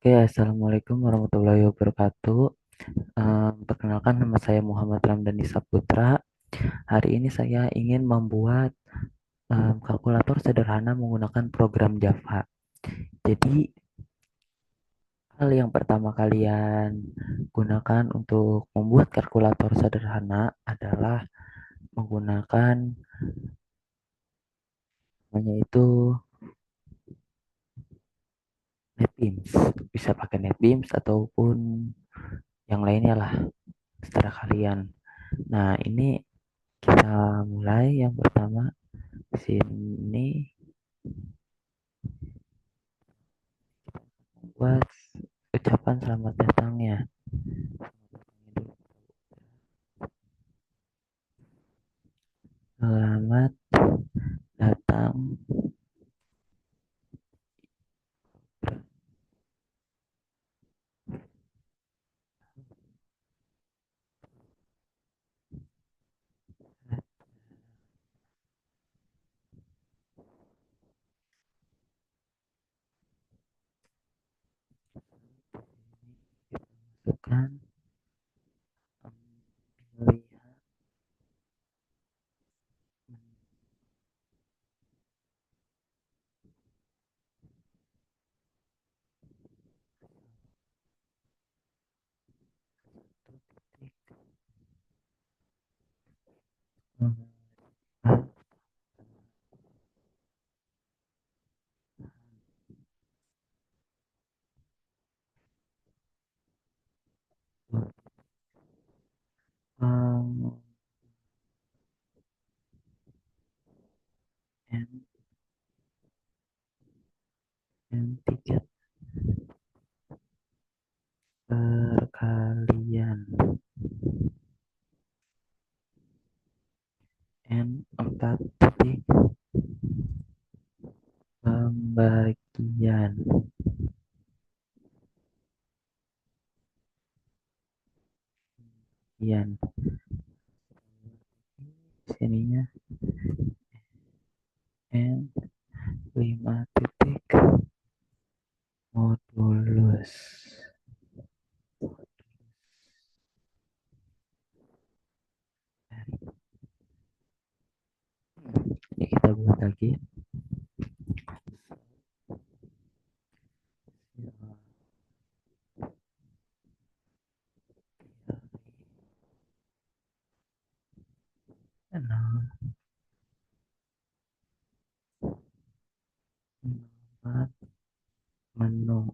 Oke, Assalamualaikum warahmatullahi wabarakatuh. Perkenalkan nama saya Muhammad Ramdhani Saputra. Hari ini saya ingin membuat kalkulator sederhana menggunakan program Java. Jadi, hal yang pertama kalian gunakan untuk membuat kalkulator sederhana adalah menggunakan namanya itu NetBeans. Bisa pakai NetBeans ataupun yang lainnya lah, secara kalian. Nah, ini kita mulai yang pertama. Di sini buat ucapan selamat datangnya. Selamat datang bukan pilihan tiket perkalian N 4 titik pembagian Yan sininya N 5 titik modulus. Ini kita buat lagi. Enam, empat, menu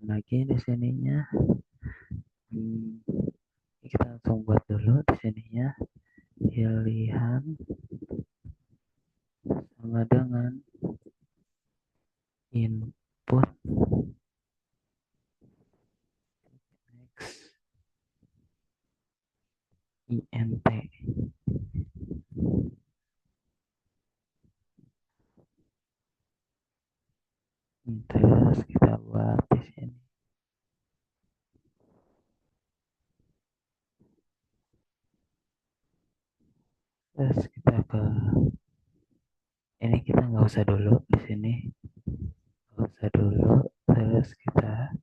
lagi di sininya. Kita langsung buat dulu di sininya. Pilihan sama dengan input int. Terus kita buat di sini. Terus kita ke ini, kita nggak usah dulu di sini, nggak usah dulu. Terus kita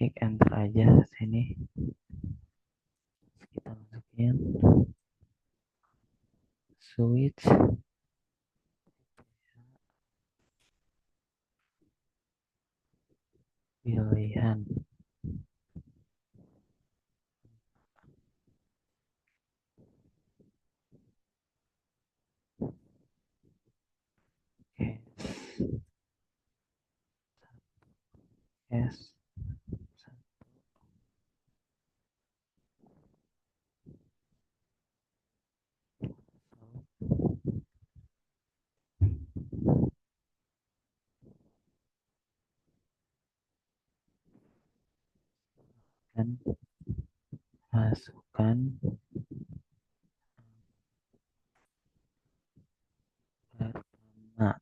hit enter aja sini. Kita masukin switch pilihan. Oke, S dan masukkan pertama.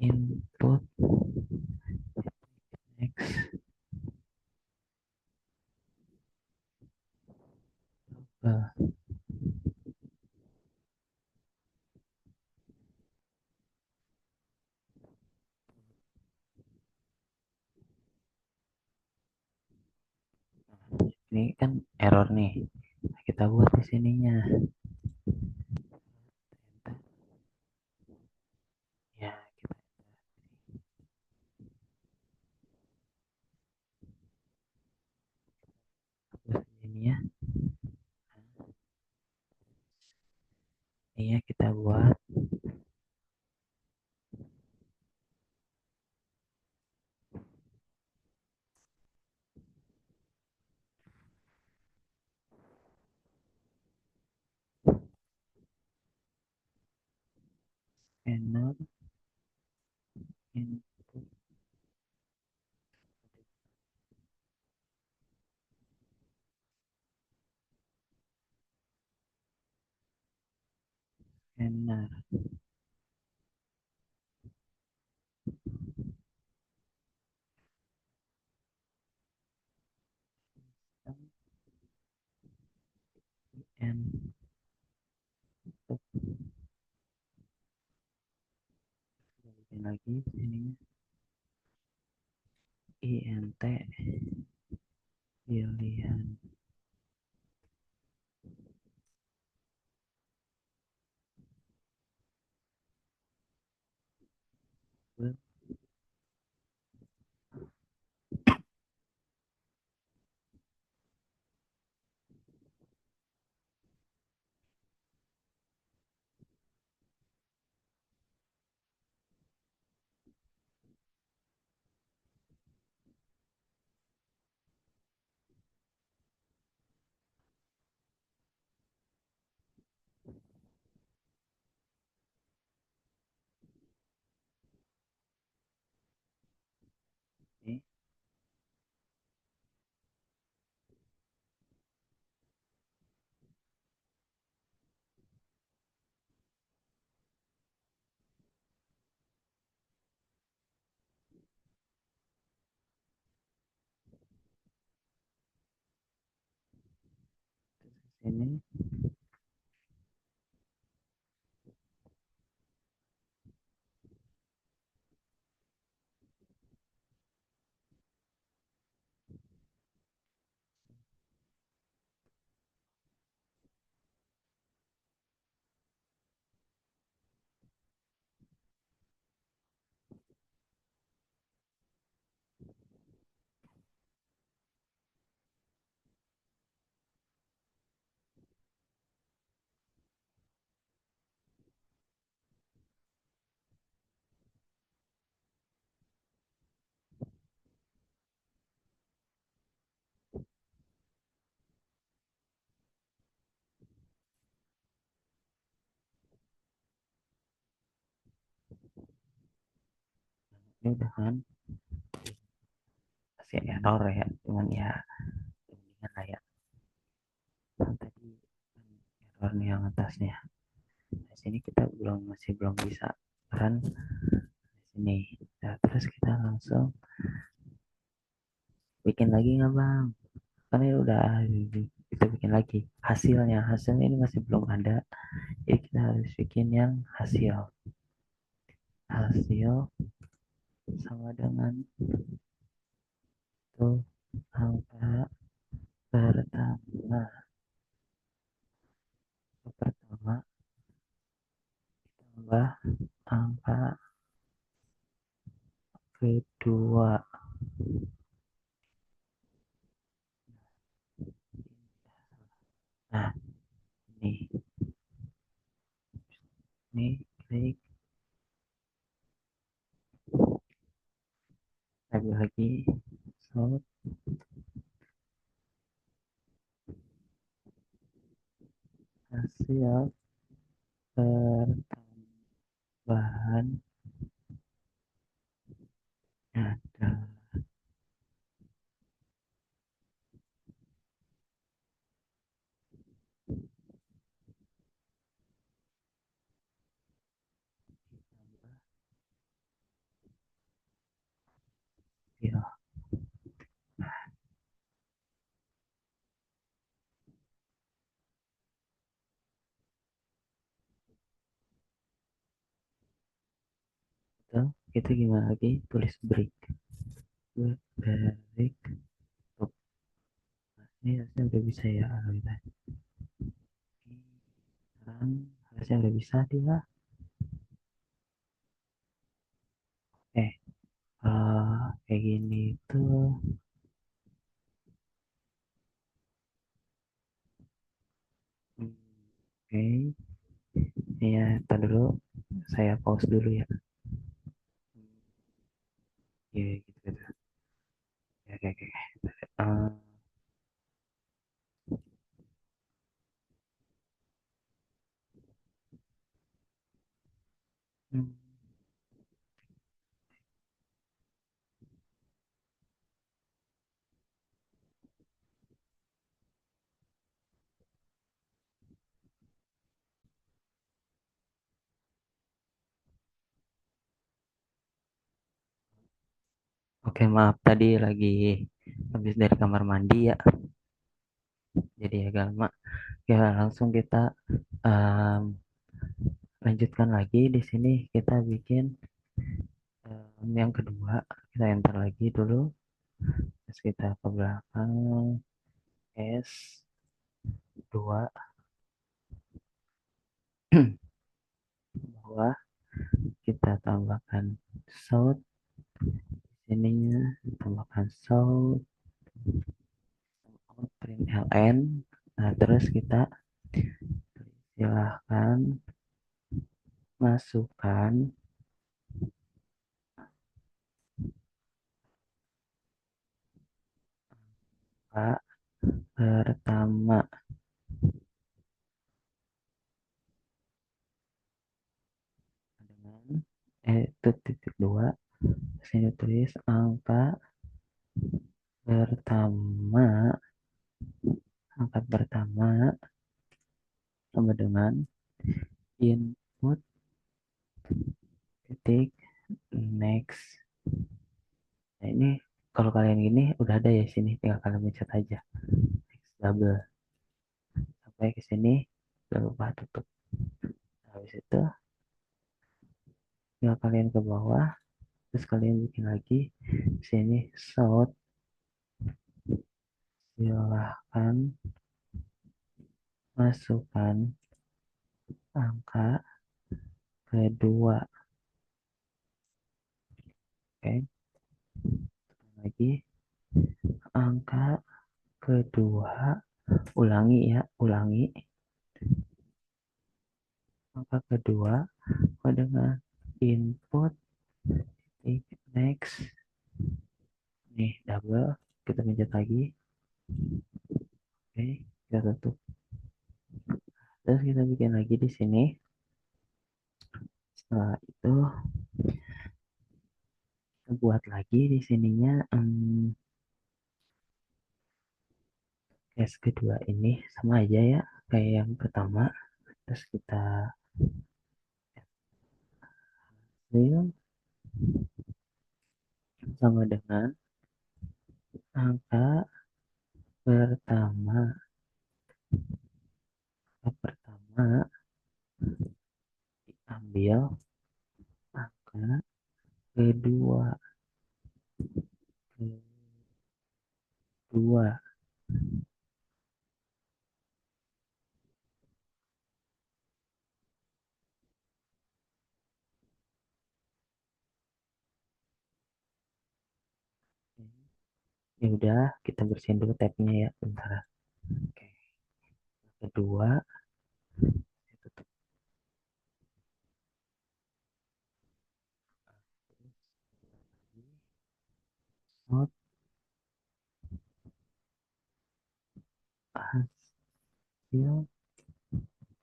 input next. Ini kan error nih. Nah, kita buat di sininya. Ya, kita buat ini ya. Ini ya kita buat scanner input scanner and bikin lagi sininya int pilihan ini sini ini udah kan masih error ya, cuman ya mendingan lah ya. Nah, tadi kan error nih yang atasnya. Di sini kita masih belum bisa run di sini. Nah, terus kita langsung bikin lagi nggak bang? Kan ini udah kita bikin lagi hasilnya ini masih belum ada, jadi kita harus bikin yang hasil sama dengan tuh angka pertama pertama tambah angka kedua. Nah, ini klik lagi sort hasil pertambahan ada kita gimana lagi? Tulis break. Break. Stop. Ini harusnya udah bisa ya. Sekarang harusnya udah bisa dia. Eh, kayak gini tuh. Oke, ya, ntar dulu. Saya pause dulu ya. Ya, gitu, gitu. Oke, oke, oke. Hmm, Oke, maaf tadi lagi habis dari kamar mandi ya. Jadi agak lama. Ya, langsung kita em, lanjutkan lagi di sini kita bikin yang kedua. Kita enter lagi dulu. Terus kita ke belakang S2 bawah kita tambahkan south sininya tambahkan south print ln. Nah, terus kita silahkan masukkan angka pertama dengan itu titik dua. Sini tulis angka pertama, angka pertama sama dengan input titik next. Nah, ini kalau kalian gini udah ada ya sini, tinggal kalian pencet aja next double sampai ke sini, jangan lupa tutup. Nah, habis itu tinggal kalian ke bawah, terus kalian bikin lagi sini sort. Silahkan masukkan angka kedua. Oke, lagi angka kedua, ulangi ya, ulangi angka kedua dengan input next. Nih double, kita pencet lagi. Oke, kita tutup. Terus kita bikin lagi di sini. Setelah itu kita buat lagi di sininya case kedua ini sama aja ya kayak yang pertama. Terus kita ambil sama dengan angka pertama. Angka pertama diambil angka kedua. Kedua. Ya udah, kita bersihin dulu tabnya ya, bentar. Oke, kedua, tutup. Not hasil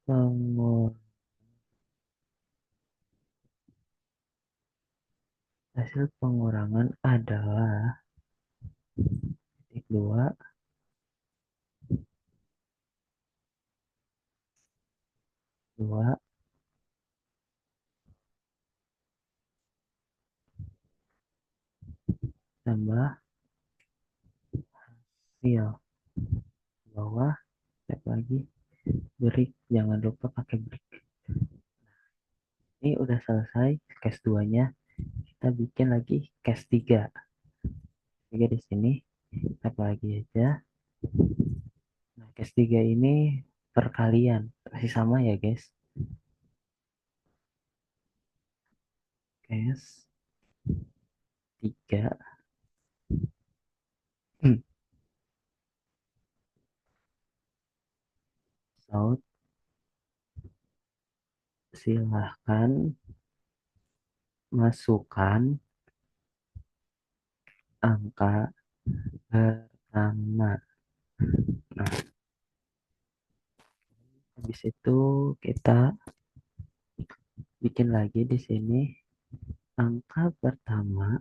pengur hasil pengurangan adalah titik dua, dua tambah hasil bawah, cek lagi break, jangan lupa pakai break. Ini udah selesai case 2 nya. Kita kita bikin lagi case 3. Tiga di sini, tap lagi aja. Nah, case 3 ini perkalian. Masih sama ya, guys. Case 3. So, silahkan masukkan angka pertama. Nah, habis itu kita bikin lagi di sini angka pertama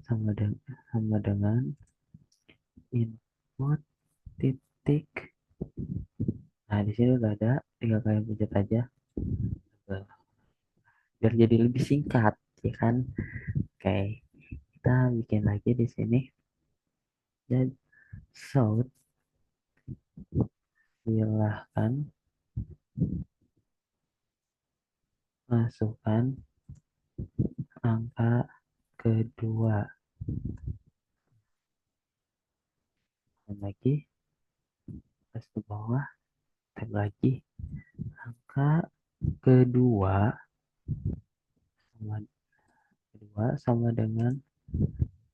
sama dengan input titik. Nah, di sini udah ada, tinggal kalian pencet aja. Biar jadi lebih singkat, ya kan? Oke, kita bikin lagi di sini. Dan so, silahkan masukkan angka kedua. Dan lagi, pas ke bawah, tab lagi. Angka kedua sama dengan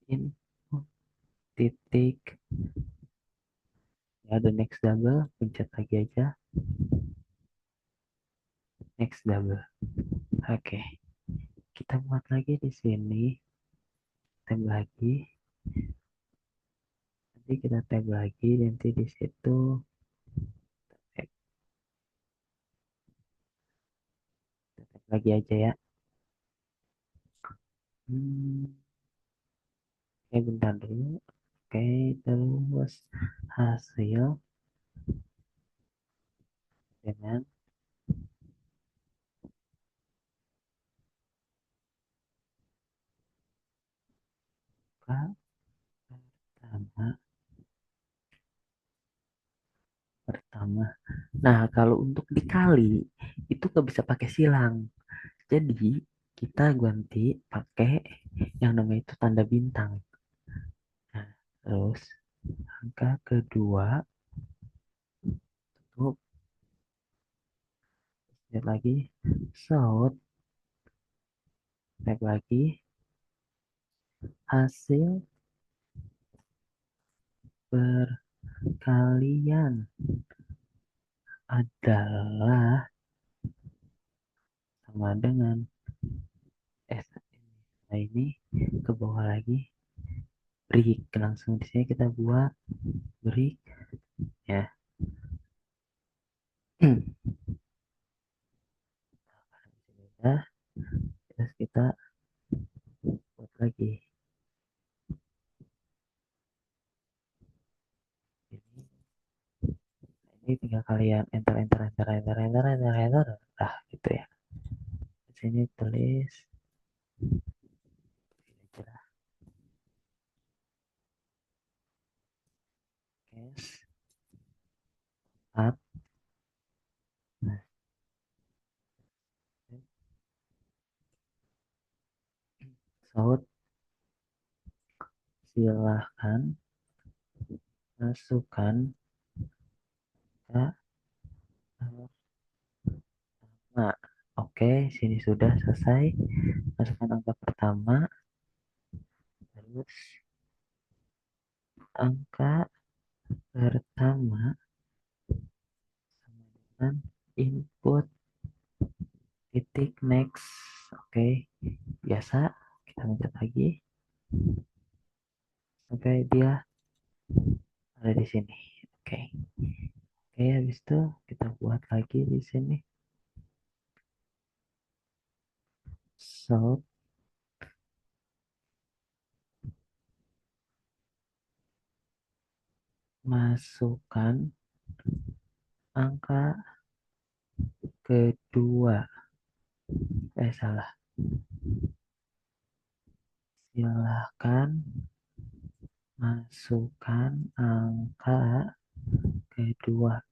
input titik. Ya, ada next double, pencet lagi aja. Next double. Oke, kita buat lagi di sini. Tab lagi. Nanti kita tab lagi, nanti di situ tab lagi aja ya. Hmm, oke, bentar dulu. Oke, terus hasil dengan angka pertama. pertama. Nah, kalau untuk dikali itu nggak bisa pakai silang. Jadi kita ganti pakai yang namanya itu tanda bintang. Nah, terus angka kedua tutup, lihat lagi, shout, tag lagi, hasil perkalian adalah sama dengan nah ini ke bawah lagi, break. Langsung di sini kita buat break ya. Nah, terus kita buat lagi ini tinggal kalian enter enter enter enter enter enter enter nah gitu ya. Di sini tulis case 4. Nah, so silahkan masukkan angka pertama. Oke, sini sudah selesai. Masukkan angka pertama, terus angka pertama sama dengan input titik next. Oke, biasa kita mencet lagi sampai dia ada di sini. Oke, oke, habis itu kita buat lagi di sini. So, masukkan angka kedua. Salah. Silahkan masukkan angka kedua.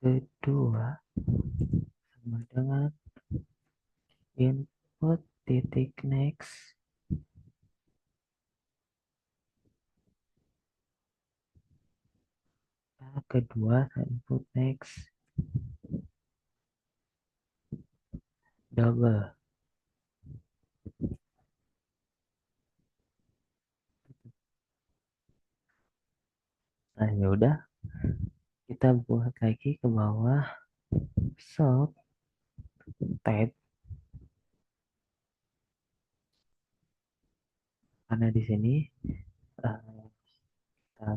kedua sama dengan input titik next kedua input next double. Nah yaudah, kita buat lagi ke bawah sort tab, karena di sini kita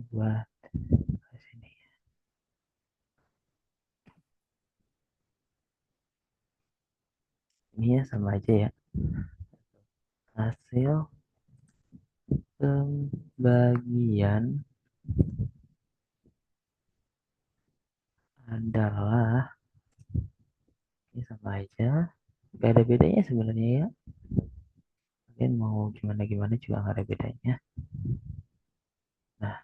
buat ke sini. Ini ya sama aja ya, hasil pembagian adalah, ini sama aja, gak ada bedanya sebenarnya ya, kalian mau gimana gimana juga gak ada bedanya. Nah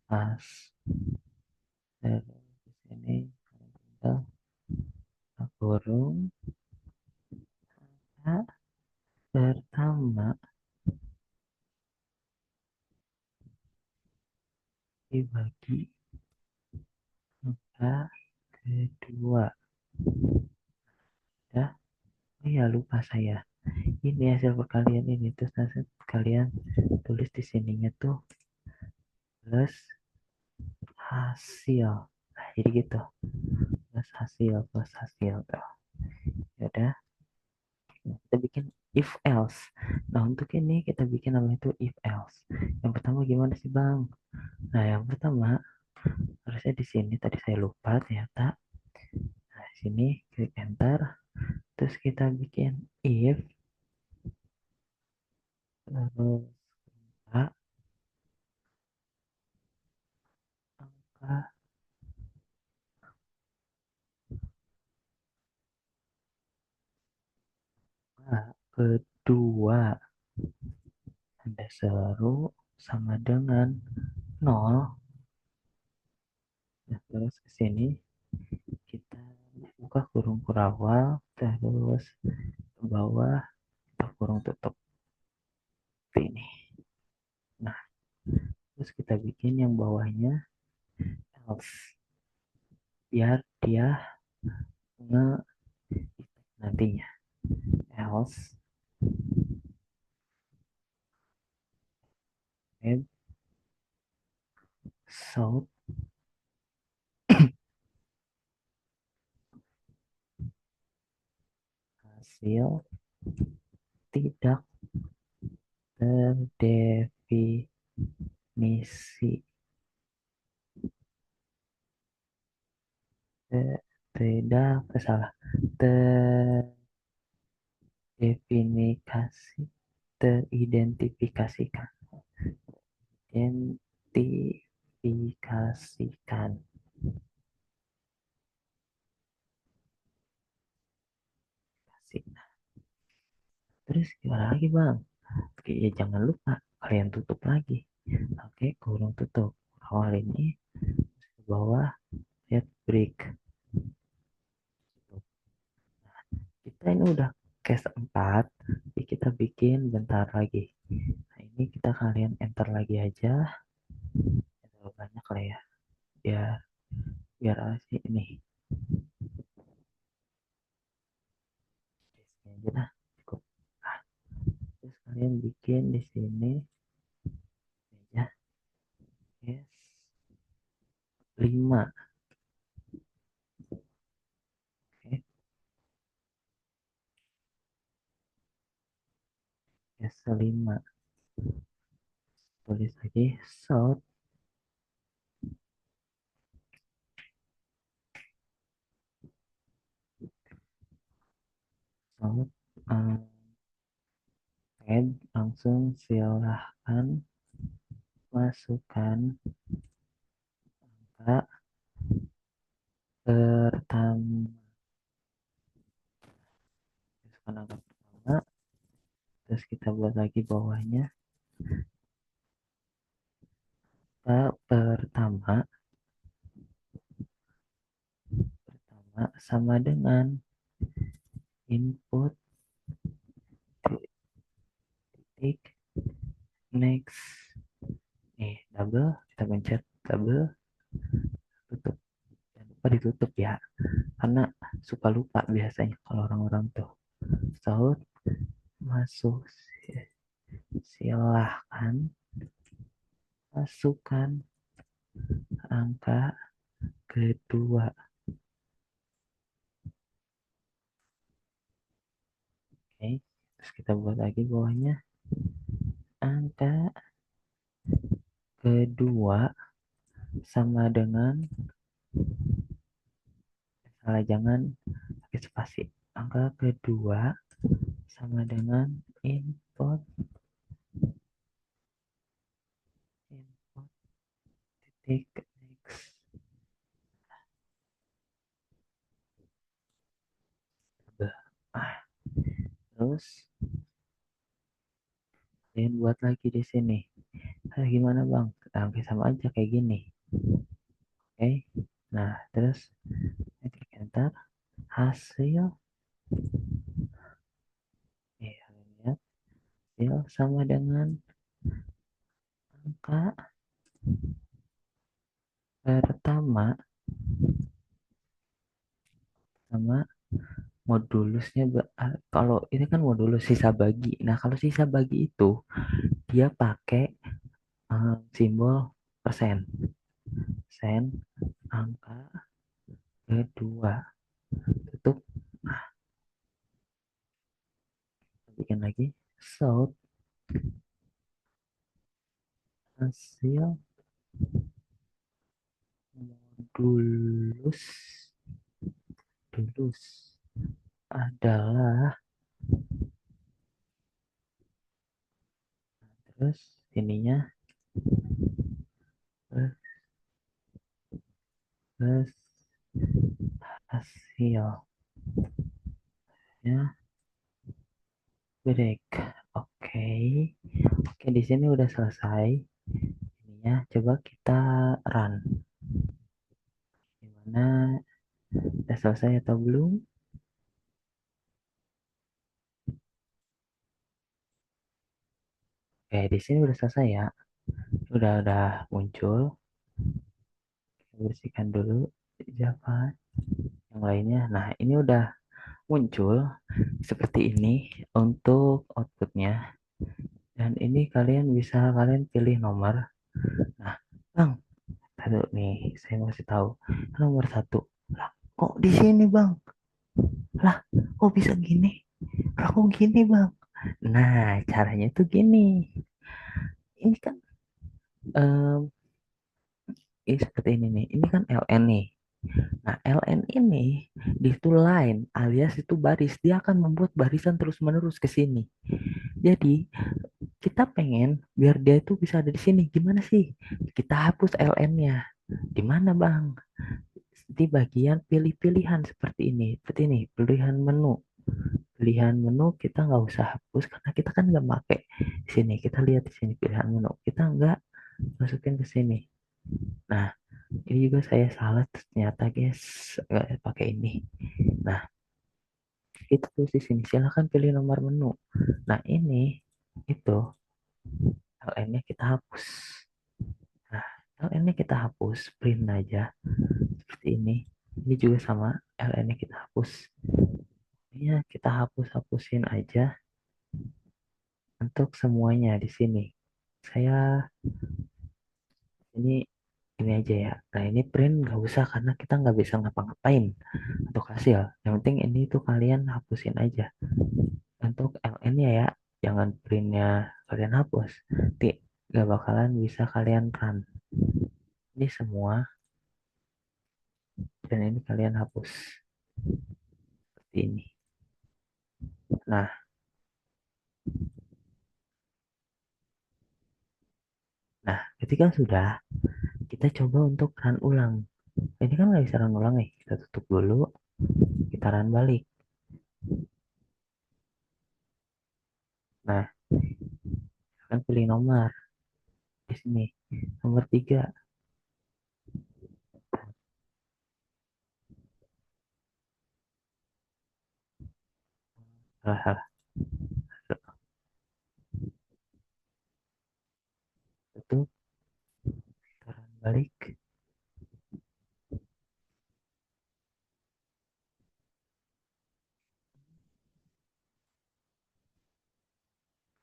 pas dari sini tinggal kurung A pertama dibagi A kedua ya. Oh ya lupa saya, ini hasil perkalian ini terus nanti kalian tulis di sininya tuh plus hasil. Nah jadi gitu, plus hasil tuh. Ya udah, kita bikin if else. Nah untuk ini kita bikin namanya itu if else. Yang pertama gimana sih bang? Nah yang pertama harusnya di sini, tadi saya lupa ternyata. Nah sini klik enter, terus kita bikin if terus A angka A kedua ada seru sama dengan 0. Nah, terus ke sini kita buka kurung kurawal, terus ke bawah kita kurung tutup ini. Nah terus kita bikin yang bawahnya else, biar dia nge nantinya else add sort hasil tidak terdefinisi, tidak salah, terdefinisi, teridentifikasikan, identifikasikan. Terus gimana lagi bang? Oke ya jangan lupa kalian tutup lagi. Oke kurung tutup awal ini ke bawah, lihat break. Kita ini udah case 4, jadi kita bikin bentar lagi. Nah ini kita kalian enter lagi aja, terlalu banyak lah ya, biar biar sih ini aja lah cukup. Nah, terus kalian bikin di sini ya case 5. Oke case 5 tulis lagi sort sort add, langsung silahkan masukkan angka pertama, masukkan angka pertama, terus kita buat lagi bawahnya pertama sama dengan input titik next. Nih, double, kita pencet double, tutup. Jangan lupa ditutup ya, karena suka lupa biasanya kalau orang-orang tuh. Saud masuk, silahkan masukkan angka kedua. Oke, terus kita buat lagi bawahnya angka kedua sama dengan, salah, jangan pakai spasi. Angka kedua sama dengan input input titik next. Ah, terus kalian buat lagi di sini. Gimana bang? Hampir sama aja kayak gini. Oke. Nah, terus klik enter. Hasil, kalian lihat, hasil sama dengan angka pertama sama modulusnya. Kalau ini kan modulus sisa bagi. Nah, kalau sisa bagi itu dia pakai simbol persen. Persen angka kedua. Tutup. Nah, bikin lagi. Sort hasil modulus dulus adalah, terus ininya plus, plus hasilnya break. Oke. Oke, di sini udah selesai. Ininya coba kita run. Gimana? Udah selesai atau belum? Oke, di sini udah selesai ya. Udah muncul. Kita bersihkan dulu Java yang lainnya. Nah, ini udah muncul seperti ini untuk outputnya. Dan ini kalian pilih nomor. Nah, bang, satu nih, saya mau kasih tahu nomor satu. Lah, kok di sini bang? Lah, kok bisa gini? Lah, kok gini bang? Nah, caranya tuh gini. Ini kan em, ini seperti ini nih. Ini kan LN nih. Nah, LN ini di itu line alias itu baris. Dia akan membuat barisan terus-menerus ke sini. Jadi, kita pengen biar dia itu bisa ada di sini. Gimana sih? Kita hapus LN-nya. Di mana, Bang? Di bagian pilih-pilihan seperti ini. Seperti ini, pilihan menu. Pilihan menu kita nggak usah hapus karena kita kan nggak pakai di sini. Kita lihat di sini pilihan menu. Kita nggak masukin ke sini. Nah, ini juga saya salah ternyata guys, nggak pakai ini. Nah, itu tuh di sini. Silahkan pilih nomor menu. Nah, ini itu LN-nya kita hapus. Nah, LN-nya kita hapus, print aja seperti ini. Ini juga sama, LN-nya kita hapus. Ya, kita hapus-hapusin aja untuk semuanya di sini. Saya ini aja ya. Nah, ini print nggak usah karena kita nggak bisa ngapa-ngapain untuk hasil. Yang penting ini tuh kalian hapusin aja. Untuk LN-nya ya, jangan printnya kalian hapus. Nanti nggak bakalan bisa kalian run. Ini semua dan ini kalian hapus seperti ini. Nah, ketika sudah, kita coba untuk run ulang. Ini kan nggak bisa run ulang nih. Kita tutup dulu, kita run balik. Nah, kan pilih nomor di sini. Nomor 3. Salah, salah. Tutup, putaran balik.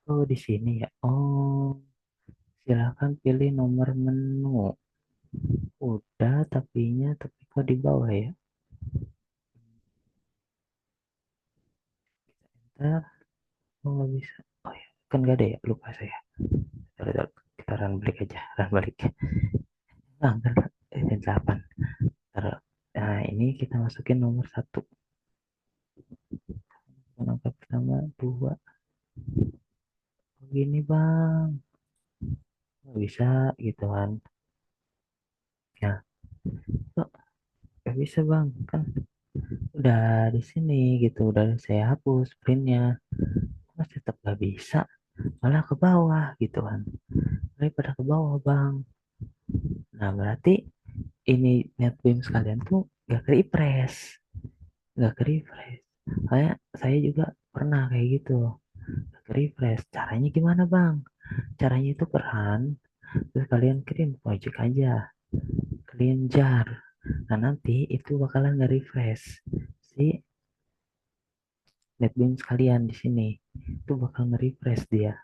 Oh, di sini ya. Oh, silakan pilih nomor menu. Udah, tapi kok di bawah ya? Enter. Oh, nggak bisa. Oh ya, kan nggak ada ya? Lupa saya. Bentar, kita run balik aja. Run balik. Nah, bentar. Dan 8. Nah, ini kita masukin nomor 1. Angka pertama, 2. Begini, Bang. Nggak bisa gitu kan. Nah, kok nggak bisa, Bang? Kan udah di sini gitu. Udah saya hapus printnya. Mas tetap nggak bisa. Malah ke bawah gitu kan. Daripada ke bawah, Bang. Nah, berarti ini NetBeans sekalian tuh nggak ke refresh. Nggak ke refresh. Saya juga pernah kayak gitu. Nggak ke refresh. Caranya gimana, Bang? Caranya itu peran. Terus kalian kirim project aja. Kalian jar. Nah, nanti itu bakalan nge-refresh si NetBeans kalian di sini. Itu bakal nge-refresh dia.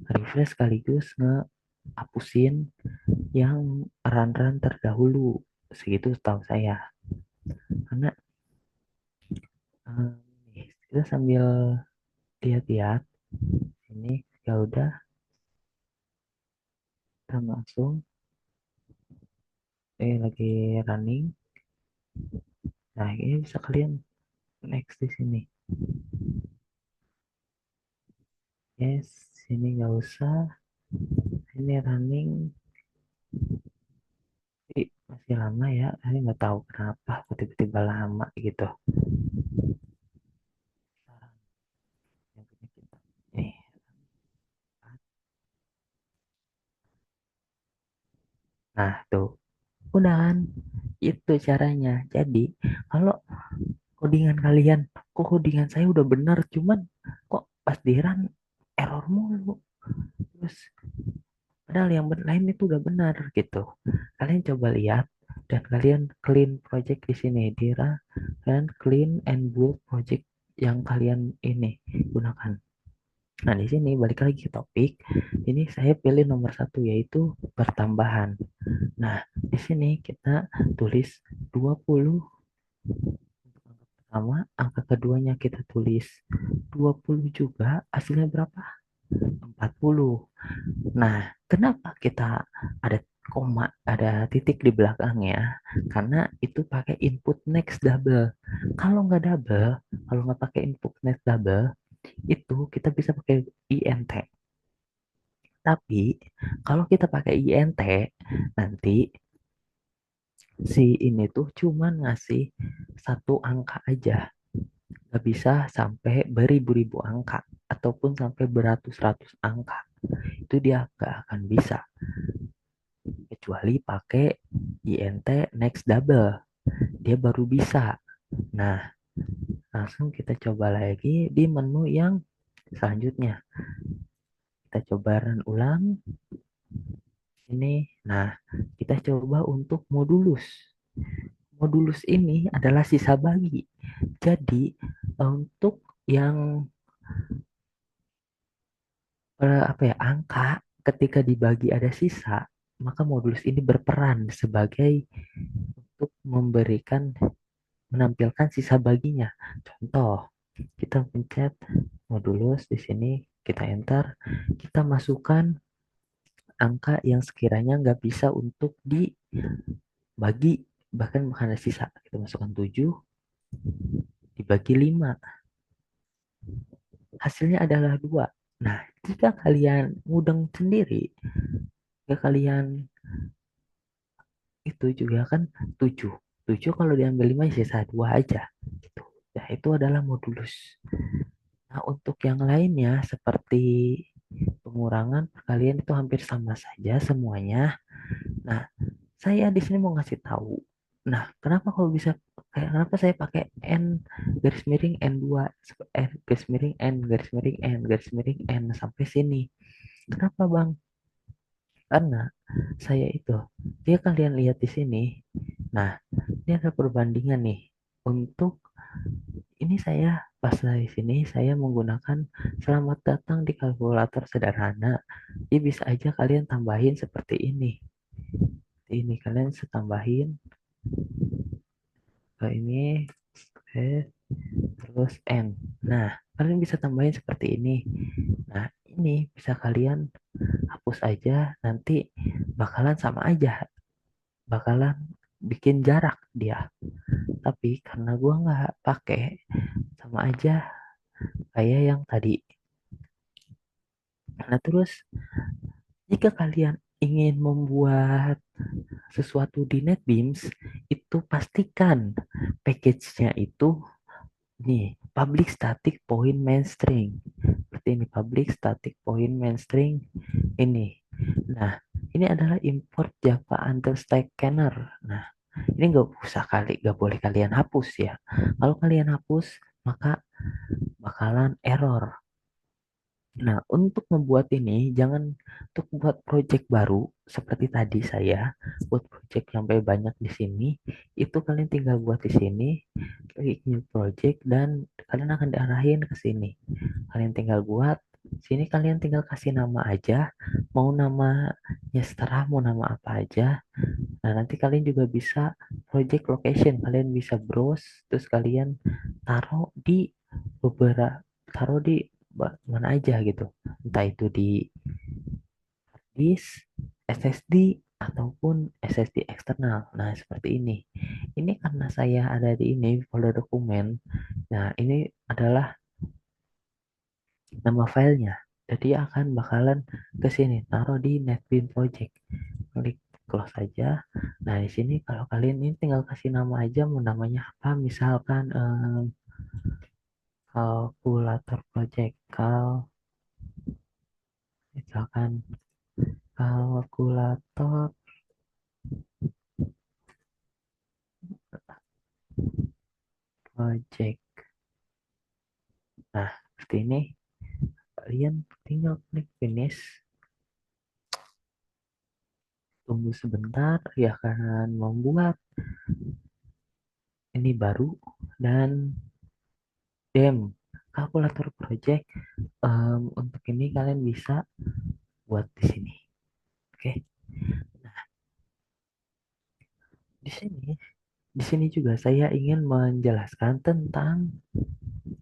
Refresh sekaligus ngehapusin yang run-run terdahulu. Segitu tahu saya. Karena eh, nih, kita sambil lihat-lihat ini ya udah kita langsung lagi running. Nah, ini bisa kalian next di sini. Yes, sini nggak usah. Ini running. Tapi masih lama ya. Saya nggak tahu kenapa tiba-tiba lama gitu. Yang punya kita. Nih. Nah, tuh. Udah kan? Itu caranya. Jadi, kalau codingan kalian, kok codingan saya udah benar, cuman kok pas di run error mulu. Terus padahal yang lain itu udah benar gitu. Kalian coba lihat dan kalian clean project di sini di run dan clean and build project yang kalian ini gunakan. Nah, di sini balik lagi ke topik. Ini saya pilih nomor 1 yaitu pertambahan. Nah, di sini kita tulis 20 untuk angka pertama, angka keduanya kita tulis 20 juga, hasilnya berapa? 40. Nah, kenapa kita ada koma, ada titik di belakangnya? Karena itu pakai input next double. Kalau nggak double, kalau nggak pakai input next double, itu kita bisa pakai int. Tapi kalau kita pakai int, nanti si ini tuh cuma ngasih satu angka aja. Nggak bisa sampai beribu-ribu angka ataupun sampai beratus-ratus angka. Itu dia nggak akan bisa. Kecuali pakai int next double. Dia baru bisa. Nah, langsung kita coba lagi di menu yang selanjutnya. Kita coba run ulang. Ini. Nah, kita coba untuk modulus. Modulus ini adalah sisa bagi. Jadi, untuk yang apa ya, angka ketika dibagi ada sisa, maka modulus ini berperan sebagai untuk menampilkan sisa baginya. Contoh, kita pencet modulus di sini, kita enter, kita masukkan angka yang sekiranya nggak bisa untuk dibagi, bahkan bukan ada sisa. Kita masukkan 7 dibagi 5, hasilnya adalah 2. Nah, jika kalian mudeng sendiri, jika kalian itu juga kan 7. 7 kalau diambil 5 sisa 2 aja. Gitu. Nah, itu adalah modulus. Nah, untuk yang lainnya seperti pengurangan, perkalian itu hampir sama saja semuanya. Nah, saya di sini mau ngasih tahu. Nah, kenapa kalau bisa kayak kenapa saya pakai N garis miring N2 garis miring N garis miring N garis miring N sampai sini. Kenapa, Bang? Karena saya itu, jika kalian lihat di sini, nah, ini ada perbandingan nih. Untuk ini saya pas dari sini saya menggunakan selamat datang di kalkulator sederhana. Jadi bisa aja kalian tambahin seperti ini. Ini kalian setambahin ke ini, oke, terus N. Nah, kalian bisa tambahin seperti ini. Nah, ini bisa kalian hapus aja, nanti bakalan sama aja, bakalan bikin jarak dia. Tapi karena gua nggak pakai, sama aja kayak yang tadi. Nah, terus jika kalian ingin membuat sesuatu di NetBeans, itu pastikan package-nya itu nih, public static point main string. Seperti ini, public static point main string ini. Nah, ini adalah import Java understack scanner. Nah, ini nggak boleh kalian hapus ya. Kalau kalian hapus, maka bakalan error. Nah, untuk membuat ini, jangan untuk buat project baru seperti tadi saya buat project sampai banyak di sini, itu kalian tinggal buat di sini, klik new project dan kalian akan diarahin ke sini. Kalian tinggal buat, sini kalian tinggal kasih nama aja, mau namanya seterah, mau nama apa aja. Nah, nanti kalian juga bisa project location, kalian bisa browse, terus kalian taruh di beberapa, taruh di mana aja gitu, entah itu di disk, SSD ataupun SSD eksternal. Nah, seperti ini. Ini karena saya ada di ini folder dokumen. Nah, ini adalah nama filenya. Jadi akan bakalan ke sini, taruh di NetBeans Project. Klik close saja. Nah, di sini kalau kalian ini tinggal kasih nama aja, mau namanya apa, misalkan kalkulator project, misalkan kalkulator project. Nah, seperti ini. Kalian tinggal klik finish. Tunggu sebentar, ya akan membuat ini baru dan dem kalkulator project. Untuk ini kalian bisa buat di sini. Oke. Nah, di sini juga saya ingin menjelaskan tentang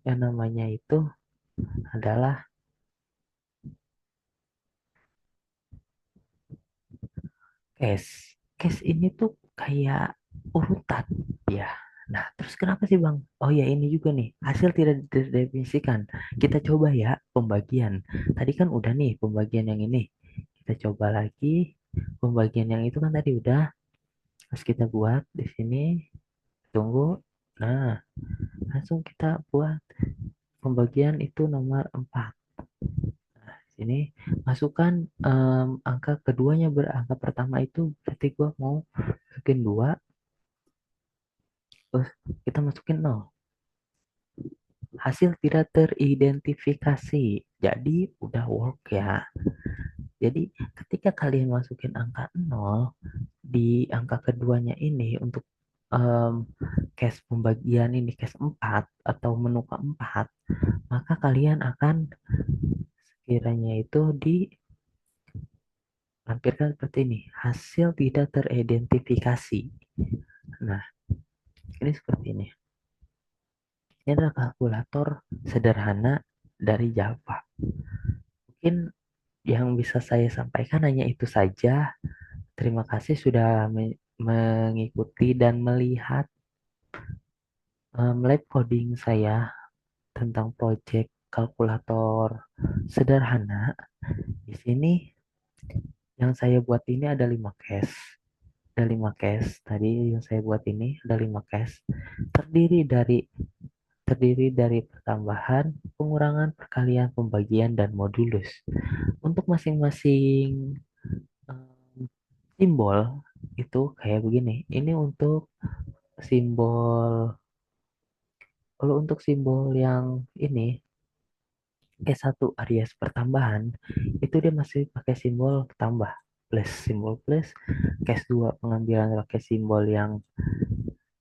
yang namanya itu adalah case. Case ini tuh kayak urutan ya. Nah, terus kenapa sih Bang? Oh ya, ini juga nih, hasil tidak didefinisikan. Kita coba ya pembagian. Tadi kan udah nih pembagian yang ini. Kita coba lagi pembagian yang itu kan tadi udah. Terus kita buat di sini, tunggu. Nah, langsung kita buat pembagian itu nomor 4. Sini masukkan angka keduanya, berangka pertama itu berarti gua mau masukin 2, terus kita masukin 0. Hasil tidak teridentifikasi. Jadi udah work ya. Jadi ketika kalian masukin angka 0 di angka keduanya ini untuk case pembagian ini case 4 atau menu keempat, maka kalian akan sekiranya itu ditampilkan seperti ini, hasil tidak teridentifikasi. Nah, ini seperti ini. Ini adalah kalkulator sederhana dari Java. Mungkin yang bisa saya sampaikan hanya itu saja. Terima kasih sudah mengikuti dan melihat lab coding saya tentang project kalkulator sederhana. Di sini yang saya buat ini ada 5 case. Ada 5 case. Tadi yang saya buat ini ada 5 case. Terdiri dari terdiri dari pertambahan, pengurangan, perkalian, pembagian, dan modulus. Untuk masing-masing em, simbol itu kayak begini. Ini untuk simbol, kalau untuk simbol yang ini, S1 Aries pertambahan, itu dia masih pakai simbol tambah. Plus, simbol plus. Case 2 pengambilan pakai simbol yang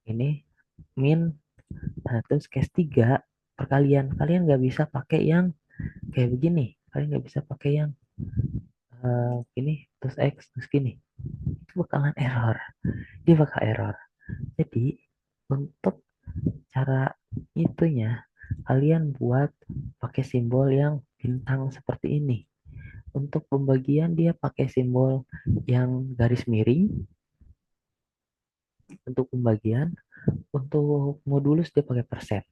ini, min. Nah, terus case 3 perkalian. Kalian nggak bisa pakai yang kayak begini. Kalian nggak bisa pakai yang gini, terus X, terus gini. Itu bakalan error. Dia bakal error. Jadi, untuk cara itunya, kalian buat pakai simbol yang bintang seperti ini. Untuk pembagian dia pakai simbol yang garis miring untuk pembagian. Untuk modulus dia pakai persen.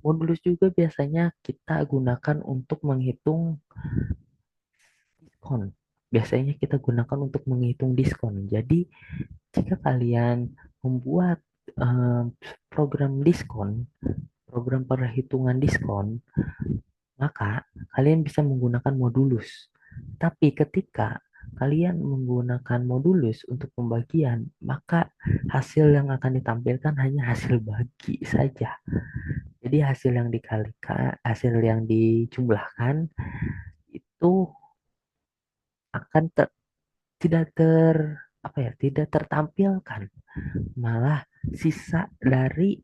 Modulus juga biasanya kita gunakan untuk menghitung diskon. Biasanya kita gunakan untuk menghitung diskon. Jadi jika kalian membuat program diskon, program perhitungan diskon, maka kalian bisa menggunakan modulus. Tapi ketika kalian menggunakan modulus untuk pembagian, maka hasil yang akan ditampilkan hanya hasil bagi saja. Jadi hasil yang dikalikan, hasil yang dijumlahkan itu akan tidak apa ya, tidak tertampilkan. Malah sisa dari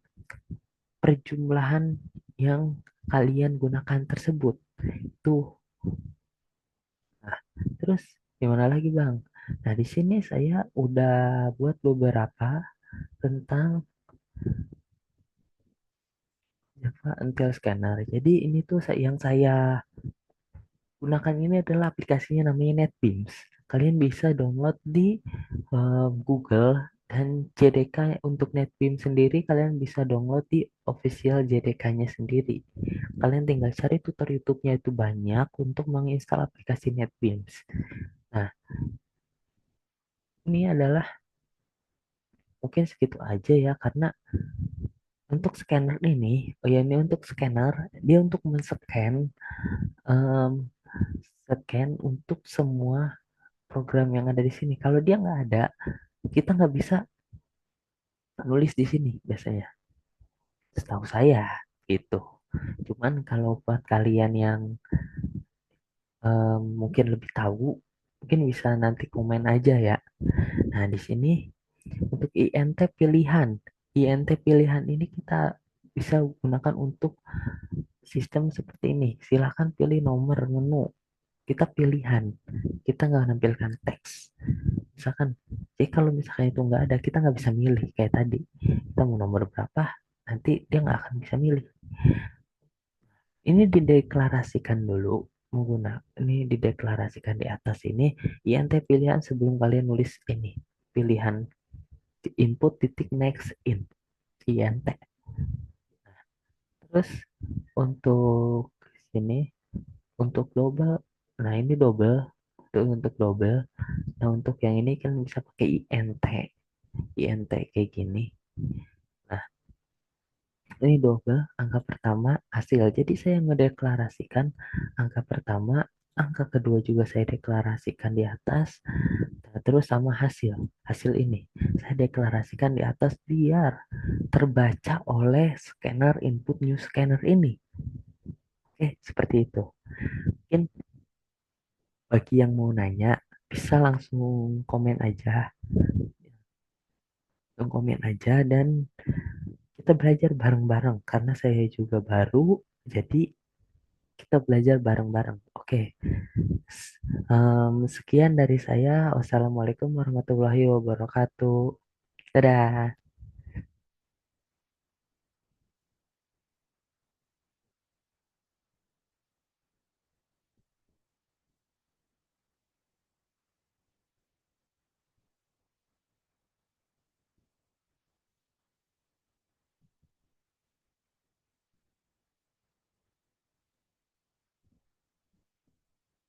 perjumlahan yang kalian gunakan tersebut. Itu. Nah, terus gimana lagi, Bang? Nah, di sini saya udah buat beberapa tentang Java Until Scanner. Jadi ini tuh yang saya gunakan ini adalah aplikasinya namanya NetBeans. Kalian bisa download di Google, dan JDK untuk NetBeans sendiri kalian bisa download di official JDK-nya sendiri. Kalian tinggal cari tutor YouTube-nya, itu banyak untuk menginstal aplikasi NetBeans. Nah, ini adalah mungkin segitu aja ya, karena untuk scanner ini, oh ya, ini untuk scanner, dia untuk men-scan em, scan untuk semua program yang ada di sini. Kalau dia nggak ada, kita nggak bisa nulis di sini biasanya. Setahu saya itu. Cuman kalau buat kalian yang mungkin lebih tahu, mungkin bisa nanti komen aja ya. Nah, di sini untuk INT pilihan. INT pilihan ini kita bisa gunakan untuk sistem seperti ini. Silahkan pilih nomor menu. Kita pilihan. Kita nggak menampilkan teks. Misalkan, jadi kalau misalkan itu nggak ada, kita nggak bisa milih kayak tadi. Kita mau nomor berapa, nanti dia nggak akan bisa milih. Ini dideklarasikan dulu menggunakan, ini dideklarasikan di atas ini INT pilihan sebelum kalian nulis ini pilihan input titik next in INT. Terus untuk sini untuk global, nah ini double, untuk double. Nah, untuk yang ini kan bisa pakai INT, INT kayak gini. Nah, ini double angka pertama hasil. Jadi saya mendeklarasikan angka pertama, angka kedua juga saya deklarasikan di atas. Nah, terus sama hasil. Hasil ini saya deklarasikan di atas biar terbaca oleh scanner input new scanner ini. Oke, seperti itu. Mungkin bagi yang mau nanya bisa langsung komen aja. Langsung komen aja dan kita belajar bareng-bareng karena saya juga baru, jadi kita belajar bareng-bareng. Oke. Sekian dari saya. Wassalamualaikum warahmatullahi wabarakatuh. Dadah.